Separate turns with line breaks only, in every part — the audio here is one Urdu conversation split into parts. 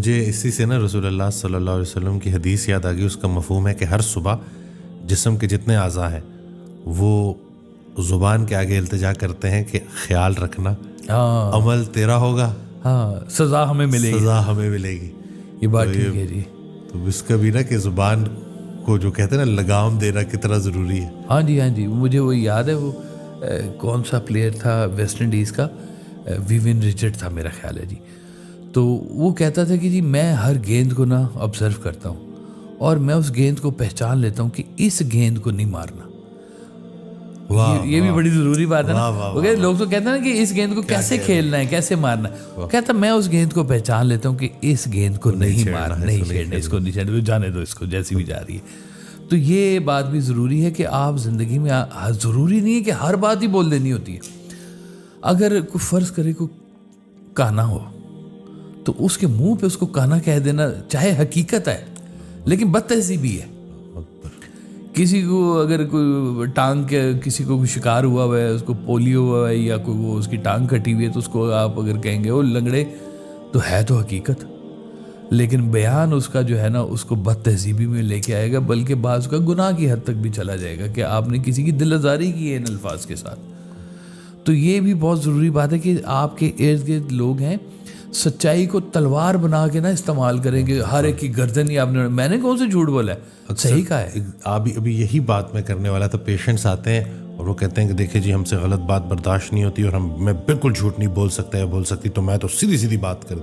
مجھے اسی سے نا رسول اللہ صلی اللہ علیہ وسلم کی حدیث یاد آ گئی. اس کا مفہوم ہے کہ ہر صبح جسم کے جتنے اعضاء ہیں وہ زبان کے آگے التجا کرتے ہیں کہ خیال رکھنا، عمل تیرا ہوگا،
سزا ہمیں ملے گی،
سزا ہمیں ملے گی.
یہ بات ٹھیک ہے جی.
تو اس کا بھی نا کہ زبان کو جو کہتے ہیں نا لگام دینا کتنا ضروری ہے.
ہاں جی مجھے وہ یاد ہے. وہ کون سا پلیئر تھا ویسٹ انڈیز کا، ویوین رچرڈ تھا میرا خیال ہے جی. تو وہ کہتا تھا کہ جی میں ہر گیند کو نا آبزرو کرتا ہوں اور میں اس گیند کو پہچان لیتا ہوں کہ اس گیند کو نہیں مارنا. یہ بھی بڑی ضروری بات ہے نا. لوگ تو کہتے ہیں نا کہ اس گیند کو کیسے کھیلنا ہے، کیسے مارنا ہے. کہتا میں اس گیند کو پہچان لیتا ہوں کہ اس گیند کو نہیں مارنا، نہیں چھیڑنا، اس کو نہیں چھیڑنا، جانے دو اس کو جیسی بھی جا رہی ہے. تو یہ بات بھی ضروری ہے کہ آپ زندگی میں ضروری نہیں ہے کہ ہر بات ہی بول دینی ہوتی ہے. اگر کوئی فرض کرے کوئی کانا ہو تو اس کے منہ پہ اس کو کانا کہہ دینا چاہے حقیقت ہے لیکن بد تہذیبی ہے. کسی کو اگر کوئی ٹانگ کے کسی کو شکار ہوا ہوا ہے، اس کو پولیو ہوا ہے یا کوئی وہ اس کی ٹانگ کٹی ہوئی ہے، تو اس کو آپ اگر کہیں گے وہ لنگڑے، تو ہے تو حقیقت، لیکن بیان اس کا جو ہے نا اس کو بد تہذیبی میں لے کے آئے گا، بلکہ بعض کا گناہ کی حد تک بھی چلا جائے گا کہ آپ نے کسی کی دل آزاری کی ہے ان الفاظ کے ساتھ. تو یہ بھی بہت ضروری بات ہے کہ آپ کے ارد گرد لوگ ہیں سچائی کو تلوار بنا کے نہ استعمال کریں کہ ہر ایک کی گردن ہی آپ نے، میں نے کون سے جھوٹ بولا ہے، صحیح کہا ہے.
ابھی یہی بات میں کرنے والا تھا. پیشنٹس آتے ہیں اور وہ کہتے ہیں کہ دیکھیں جی ہم سے غلط بات برداشت نہیں ہوتی اور میں بالکل جھوٹ نہیں بول سکتا یا بول سکتی، تو میں تو سیدھی بات کروں.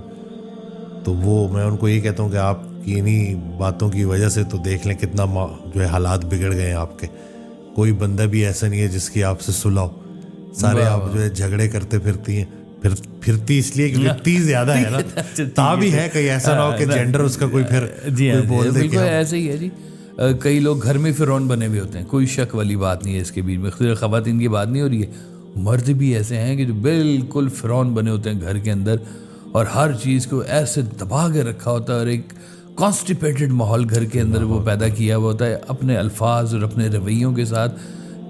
تو وہ میں ان کو یہ کہتا ہوں کہ آپ کی انہی باتوں کی وجہ سے تو دیکھ لیں کتنا جو ہے حالات بگڑ گئے ہیں آپ کے. کوئی بندہ بھی ایسا نہیں ہے جس کی آپ سے صلح ہو. سارے آپ جو ہے جھگڑے کرتے پھرتی ہیں، پھرتی اس لیے کہ ٹی زیادہ ہے نا، تا بھی ہے کہیں ایسا نہ ہو کہ جینڈر اس کا کوئی پھر بول دے.
بالکل ایسے ہی ہے جی. کئی لوگ گھر میں فرعون بنے ہوئے ہوتے ہیں، کوئی شک والی بات نہیں ہے اس کے بیچ میں. خواتین کی بات نہیں ہو رہی ہے، مرد بھی ایسے ہیں کہ جو بالکل فرعون بنے ہوتے ہیں گھر کے اندر اور ہر چیز کو ایسے دبا کے رکھا ہوتا ہے اور ایک کانسٹیپیٹڈ ماحول گھر کے اندر وہ پیدا کیا ہوا ہوتا ہے اپنے الفاظ اور اپنے رویوں کے ساتھ،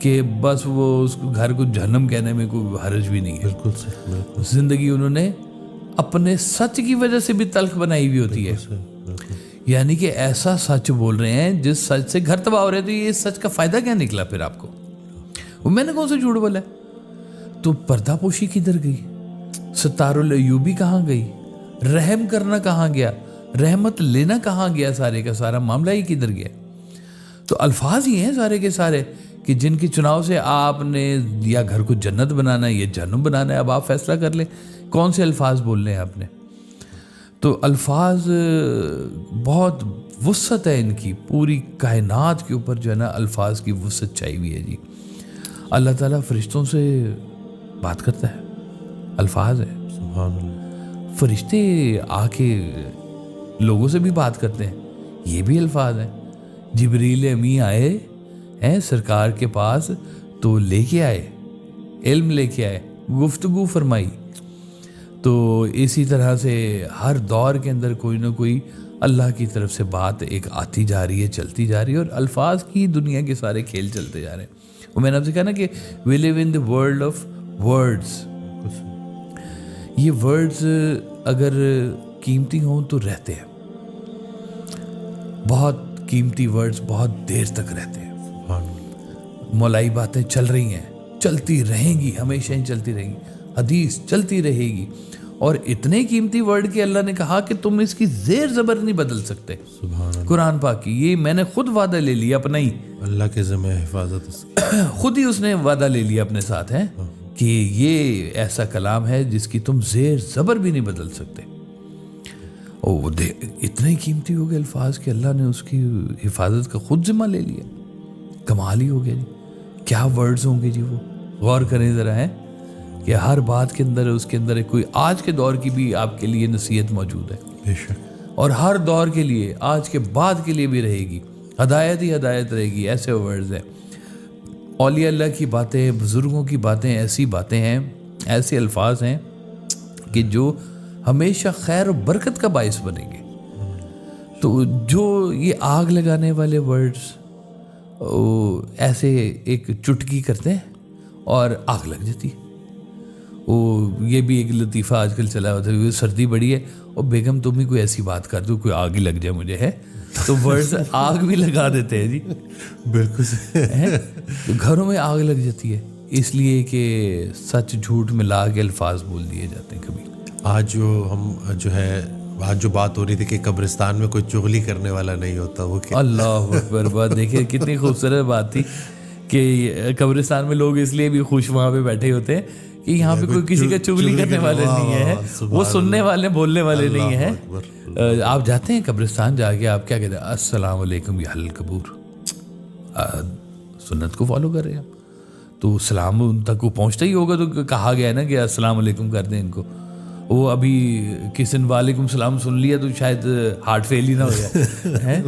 کہ بس وہ اس گھر کو جہنم کہنے میں کوئی حرج بھی نہیں ہے.
بالکل صحیح.
زندگی انہوں نے اپنے سچ کی وجہ سے بھی تلخ بنائی ہوئی ہوتی ہے. یعنی کہ ایسا سچ بول رہے ہیں جس سچ سے گھر تباہ ہو رہے. تو یہ سچ کا فائدہ کیا نکلا پھر آپ کو؟ وہ میں نے کون سے جھوٹ بولا ہے؟ تو پردہ پوشی کدھر گئی؟ ستار العیوبی کہاں گئی؟ رحم کرنا کہاں گیا؟ رحمت لینا کہاں گیا؟ سارے کا سارا معاملہ ہی کدھر گیا؟ تو الفاظ ہی ہیں سارے کے سارے کہ جن کی چناؤ سے آپ نے یا گھر کو جنت بنانا ہے یا جہنم بنانا ہے. اب آپ فیصلہ کر لیں کون سے الفاظ بولنے ہیں آپ نے. تو الفاظ بہت وسعت ہے ان کی، پوری کائنات کے اوپر جو ہے نا الفاظ کی وسعت چاہیے ہوئی ہے جی. اللہ تعالیٰ فرشتوں سے بات کرتا ہے، الفاظ ہے.
سبحان اللہ.
فرشتے آ کے لوگوں سے بھی بات کرتے ہیں، یہ بھی الفاظ ہیں. جبریل امی آئے ہیں سرکار کے پاس تو لے کے آئے، علم لے کے آئے، گفتگو فرمائی. تو اسی طرح سے ہر دور کے اندر کوئی نہ کوئی اللہ کی طرف سے بات ایک آتی جا رہی ہے، چلتی جا رہی ہے، اور الفاظ کی دنیا کے سارے کھیل چلتے جا رہے ہیں. وہ میں نے آپ سے کہا نا کہ وی لیو ان دی ورلڈ آف ورڈز. یہ ورڈز اگر قیمتی ہوں تو رہتے ہیں، بہت قیمتی ورڈز بہت دیر تک رہتے ہیں. مولائی باتیں چل رہی ہیں، چلتی رہیں گی، ہمیشہ ہی چلتی رہیں گی. حدیث چلتی رہے گی، اور اتنے قیمتی ورڈ کہ اللہ نے کہا کہ تم اس کی زیر زبر نہیں بدل سکتے. قرآن پاک کی یہ میں نے خود وعدہ لے لیا اپنا ہی، اللہ
کے ذمہ حفاظت
خود ہی اس نے وعدہ لے لیا اپنے ساتھ ہے کہ یہ ایسا کلام ہے جس کی تم زیر زبر بھی نہیں بدل سکتے. وہ اتنے قیمتی ہو گئے الفاظ کہ اللہ نے اس کی حفاظت کا خود ذمہ لے لیا. کمال ہی ہو گیا جی. کیا ورڈز ہوں گے جی وہ، غور کریں ذرا ہے کہ ہر بات کے اندر اس کے اندر کوئی آج کے دور کی بھی آپ کے لیے نصیحت موجود ہے
بے شک،
اور ہر دور کے لیے آج کے بعد کے لیے بھی رہے گی. ہدایت ہی ہدایت رہے گی. ایسے ورڈز ہیں، اولیاء اللہ کی باتیں، بزرگوں کی باتیں، ایسی باتیں ہیں، ایسے الفاظ ہیں کہ جو ہمیشہ خیر و برکت کا باعث بنیں گے. تو جو یہ آگ لگانے والے ورڈز ایسے ایک چٹکی کرتے ہیں اور آگ لگ جاتی ہے. وہ یہ بھی ایک لطیفہ آج کل چلا ہوتا ہے، سردی بڑی ہے اور بیگم تم ہی کوئی ایسی بات کر دو کوئی آگ ہی لگ جائے مجھے، ہے تو ورڈز آگ بھی لگا دیتے ہیں جی،
بالکل
تو گھروں میں آگ لگ جاتی ہے اس لیے کہ سچ جھوٹ ملا کے الفاظ بول دیے جاتے ہیں کبھی.
آج جو بات ہو رہی تھی کہ قبرستان میں کوئی چغلی کرنے والا نہیں ہوتا، وہ کہ
اللہ اکبر، بات دیکھیں کتنی خوبصورت بات تھی کہ قبرستان میں لوگ اس لیے بھی خوش وہاں پہ بیٹھے ہوتے ہیں کہ یہاں پہ کوئی کسی کا چغلی کرنے والے نہیں ہے، وہ سننے والے بولنے والے نہیں ہیں. آپ جاتے ہیں قبرستان، جا کے آپ کیا کہتے ہیں؟ السلام علیکم یا القبور، سنت کو فالو کر رہے ہیں تو سلام ان تک کو پہنچتا ہی ہوگا، تو کہا گیا ہے نا کہ السلام علیکم کر دیں ان کو. وہ ابھی کسی نے وعلیکم السلام سن لیا تو شاید ہارٹ فیل ہی نہ ہو جائے.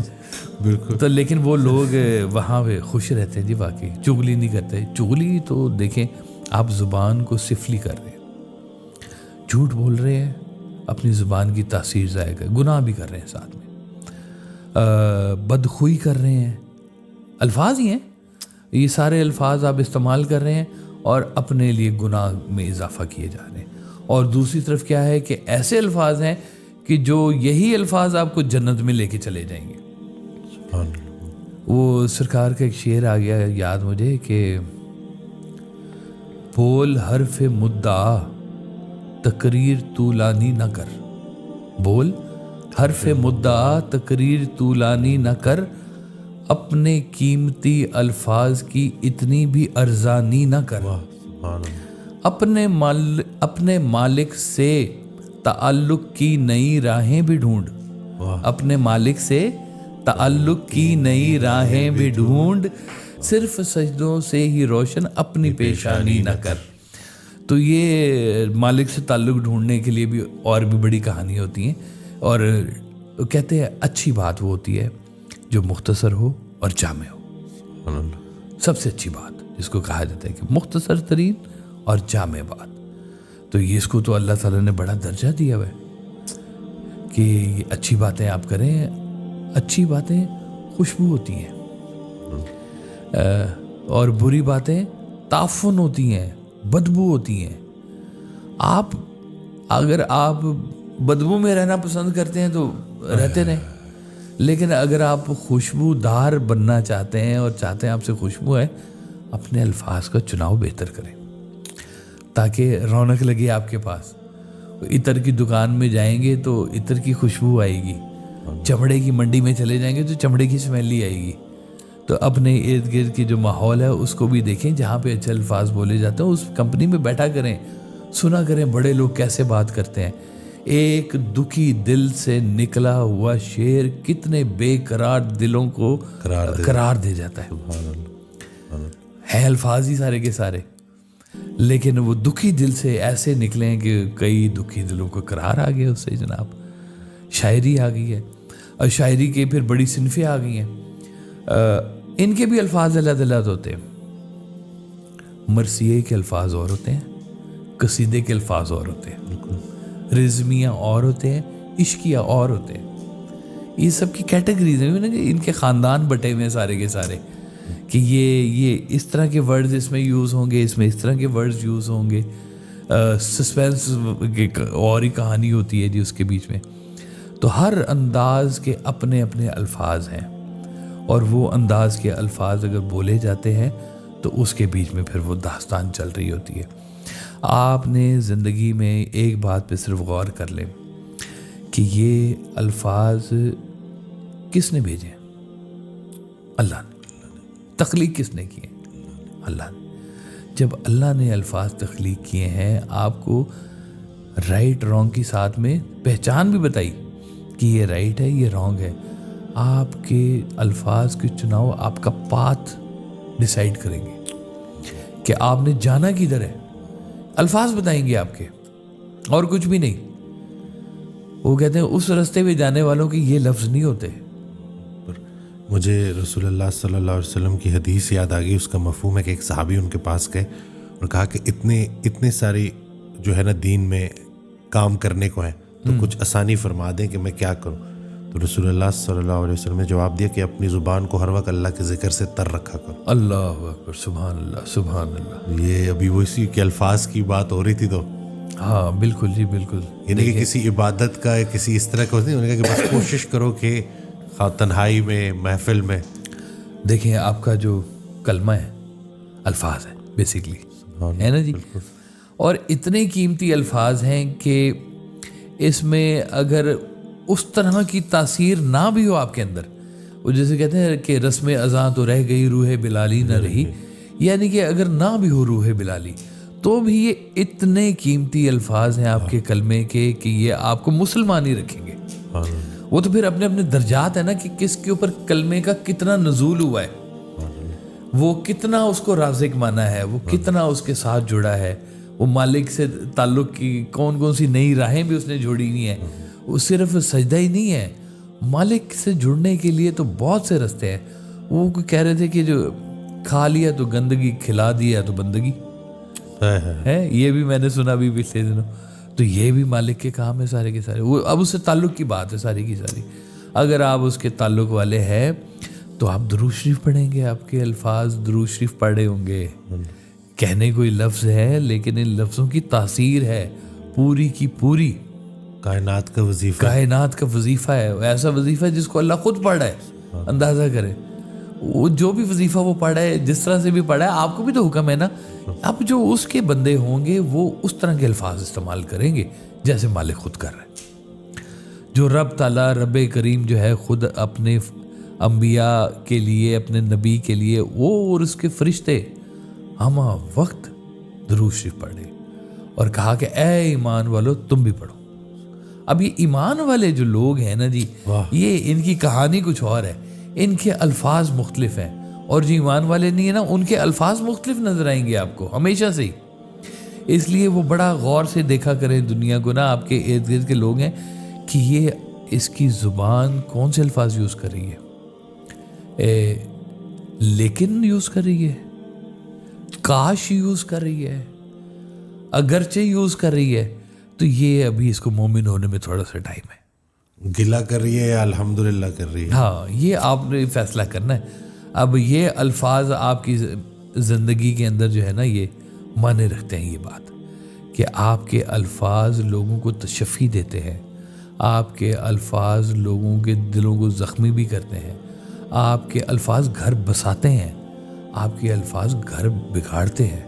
بالکل.
تو لیکن وہ لوگ وہاں پہ خوش رہتے ہیں جی، واقعی چغلی نہیں کرتے. چغلی تو دیکھیں آپ زبان کو سفلی کر رہے ہیں، جھوٹ بول رہے ہیں، اپنی زبان کی تاثیر ضائع کر، گناہ بھی کر رہے ہیں، ساتھ میں بدخوئی کر رہے ہیں. الفاظ ہی ہیں یہ سارے، الفاظ آپ استعمال کر رہے ہیں اور اپنے لیے گناہ میں اضافہ کیے جا رہے ہیں. اور دوسری طرف کیا ہے کہ ایسے الفاظ ہیں کہ جو یہی الفاظ آپ کو جنت میں لے کے چلے جائیں گے. وہ سرکار کا ایک شعر آ گیا یاد مجھے کہ بول حرف مدعا تقریر طولانی نہ کر، بول حرف مدعا تقریر طولانی نہ کر، اپنے قیمتی الفاظ کی اتنی بھی ارزانی نہ کر، اپنے مالک سے تعلق کی نئی راہیں بھی ڈھونڈ، اپنے مالک سے تعلق کی نئی راہیں بھی ڈھونڈ، صرف سجدوں سے ہی روشن اپنی پیشانی نہ کر. تو یہ مالک سے تعلق ڈھونڈنے کے لیے بھی اور بھی بڑی کہانی ہوتی ہیں. اور کہتے ہیں اچھی بات وہ ہوتی ہے جو مختصر ہو اور جامع ہو. سب سے اچھی بات جس کو کہا جاتا ہے کہ مختصر ترین اور جامع بات، تو یہ اس کو تو اللہ تعالیٰ نے بڑا درجہ دیا ہوا ہے کہ یہ اچھی باتیں آپ کریں. اچھی باتیں خوشبو ہوتی ہیں اور بری باتیں تعفن ہوتی ہیں، بدبو ہوتی ہیں. اگر آپ بدبو میں رہنا پسند کرتے ہیں تو رہتے رہیں، لیکن اگر آپ خوشبودار بننا چاہتے ہیں اور چاہتے ہیں آپ سے خوشبو ہے، اپنے الفاظ کا چناؤ بہتر کریں تاکہ رونق لگے آپ کے پاس. عطر کی دکان میں جائیں گے تو عطر کی خوشبو آئے گی، چمڑے کی منڈی میں چلے جائیں گے تو چمڑے کی اسمیل ہی آئے گی. تو اپنے ارد گرد کی جو ماحول ہے اس کو بھی دیکھیں، جہاں پہ اچھے الفاظ بولے جاتے ہیں اس کمپنی میں بیٹھا کریں، سنا کریں بڑے لوگ کیسے بات کرتے ہیں. ایک دکھی دل سے نکلا ہوا شعر کتنے بے قرار دلوں کو قرار دے جاتا ہے الفاظ ہی سارے کے سارے، لیکن وہ دکھی دل سے ایسے نکلے ہیں کہ کئی دکھی دلوں کو قرار آ گیا اس سے. جناب شاعری آ گئی ہے، اور شاعری کے پھر بڑی صنفیں آ گئی ہیں. ان کے بھی الفاظ الگ الگ ہوتے ہیں. مرثیے کے الفاظ اور ہوتے ہیں، قصیدے کے الفاظ اور ہوتے ہیں، رزمیہ اور ہوتے ہیں، عشقیہ اور ہوتے ہیں. یہ سب کی کیٹیگریز ہیں کہ ان کے خاندان بٹے ہوئے ہیں سارے کے سارے، کہ یہ اس طرح کے ورڈز اس میں یوز ہوں گے، اس میں اس طرح کے ورڈز یوز ہوں گے. سسپینس اور ہی کہانی ہوتی ہے جی اس کے بیچ میں. تو ہر انداز کے اپنے اپنے الفاظ ہیں، اور وہ انداز کے الفاظ اگر بولے جاتے ہیں تو اس کے بیچ میں پھر وہ داستان چل رہی ہوتی ہے. آپ نے زندگی میں ایک بات پہ صرف غور کر لیں کہ یہ الفاظ کس نے بھیجے ہیں؟ اللہ نے. تخلیق کس نے کی ہے؟ اللہ نے. جب اللہ نے الفاظ تخلیق کیے ہیں، آپ کو رائٹ رانگ کی ساتھ میں پہچان بھی بتائی کہ یہ رائٹ ہے یہ رانگ ہے. آپ کے الفاظ کے چناؤ آپ کا پاتھ ڈیسائیڈ کریں گے کہ آپ نے جانا کدھر ہے. الفاظ بتائیں گے آپ کے، اور کچھ بھی نہیں. وہ کہتے ہیں اس راستے پہ جانے والوں کے یہ لفظ نہیں ہوتے.
مجھے رسول اللہ صلی اللہ علیہ وسلم کی حدیث یاد آ گئی. اس کا مفہوم ہے کہ ایک صحابی ان کے پاس گئے اور کہا کہ اتنے ساری جو ہے نا دین میں کام کرنے کو ہیں، تو کچھ آسانی فرما دیں کہ میں کیا کروں. تو رسول اللہ صلی اللہ علیہ وسلم نے جواب دیا کہ اپنی زبان کو ہر وقت اللہ کے ذکر سے تر رکھا کرو.
اللہ اکبر، سبحان اللہ سبحان اللہ.
یہ ابھی وہ اسی کے الفاظ کی بات ہو رہی تھی تو
ہاں بالکل جی بالکل.
یعنی کہ کسی عبادت کا کسی اس طرح کا نہیں ہونے کا کہ بس کوشش کرو کہ تنہائی میں محفل میں.
دیکھیں آپ کا جو کلمہ ہے الفاظ ہے بیسیکلی ہے نا جی، اور اتنے قیمتی الفاظ ہیں کہ اس میں اگر اس طرح کی تاثیر نہ بھی ہو آپ کے اندر، وہ جیسے کہتے ہیں کہ رسم اذاں تو رہ گئی روح بلالی نہ رہی، یعنی کہ اگر نہ بھی ہو روح بلالی تو بھی یہ اتنے قیمتی الفاظ ہیں آپ کے کلمے کے کہ یہ آپ کو مسلمان ہی رکھیں گے. وہ تو پھر اپنے اپنے درجات ہیں نا کہ کس کے اوپر کلمے کا کتنا نزول ہوا ہے، وہ کتنا اس کو رازق مانا ہے، وہ کتنا اس کے ساتھ جڑا ہے، وہ مالک سے تعلق کی کون کون سی نئی راہیں بھی اس نے جوڑی ہوئی ہیں. وہ صرف سجدہ ہی نہیں ہے، مالک سے جڑنے کے لیے تو بہت سے رستے ہیں. وہ کہہ رہے تھے کہ جو کھا لیا تو گندگی، کھلا دیا تو بندگی ہے. یہ بھی میں نے سنا بھی پچھلے دنوں. تو یہ بھی مالک کے کام ہے سارے کے سارے. وہ اب اس سے تعلق کی بات ہے ساری کی ساری. اگر آپ اس کے تعلق والے ہیں تو آپ درود شریف پڑھیں گے، آپ کے الفاظ درود شریف پڑھے ہوں گے. کہنے کوئی لفظ ہے لیکن ان لفظوں کی تاثیر ہے پوری کی پوری.
کائنات کا وظیفہ،
کائنات کا وظیفہ ہے، ایسا وظیفہ ہے جس کو اللہ خود پڑھا ہے. اندازہ کریں وہ جو بھی وظیفہ وہ پڑھا ہے، جس طرح سے بھی پڑھا ہے، آپ کو بھی تو حکم ہے نا. اب جو اس کے بندے ہوں گے وہ اس طرح کے الفاظ استعمال کریں گے جیسے مالک خود کر رہے ہیں. جو رب تعالیٰ رب کریم جو ہے خود اپنے انبیاء کے لیے، اپنے نبی کے لیے، وہ اور اس کے فرشتے ہم وقت درود شریف پڑھے اور کہا کہ اے ایمان والو تم بھی پڑھو. اب یہ ایمان والے جو لوگ ہیں نا جی، یہ ان کی کہانی کچھ اور ہے، ان کے الفاظ مختلف ہیں. اور جو ایمان والے نہیں ہیں نا، ان کے الفاظ مختلف نظر آئیں گے آپ کو ہمیشہ سے ہی. اس لیے وہ بڑا غور سے دیکھا کریں دنیا کو نا، آپ کے ارد گرد کے لوگ ہیں کہ یہ اس کی زبان کون سے الفاظ یوز کر رہی ہے، لیکن یوز کر رہی ہے، کاش یوز کر رہی ہے، اگرچہ یوز کر رہی ہے. تو یہ ابھی اس کو مومن ہونے میں تھوڑا سا ٹائم ہے.
گلا کر رہی ہے یا الحمدللہ کر رہی ہے،
ہاں یہ آپ نے فیصلہ کرنا ہے. اب یہ الفاظ آپ کی زندگی کے اندر جو ہے نا یہ معنی رکھتے ہیں. یہ بات کہ آپ کے الفاظ لوگوں کو تشفی دیتے ہیں، آپ کے الفاظ لوگوں کے دلوں کو زخمی بھی کرتے ہیں، آپ کے الفاظ گھر بساتے ہیں، آپ کے الفاظ گھر بگاڑتے ہیں.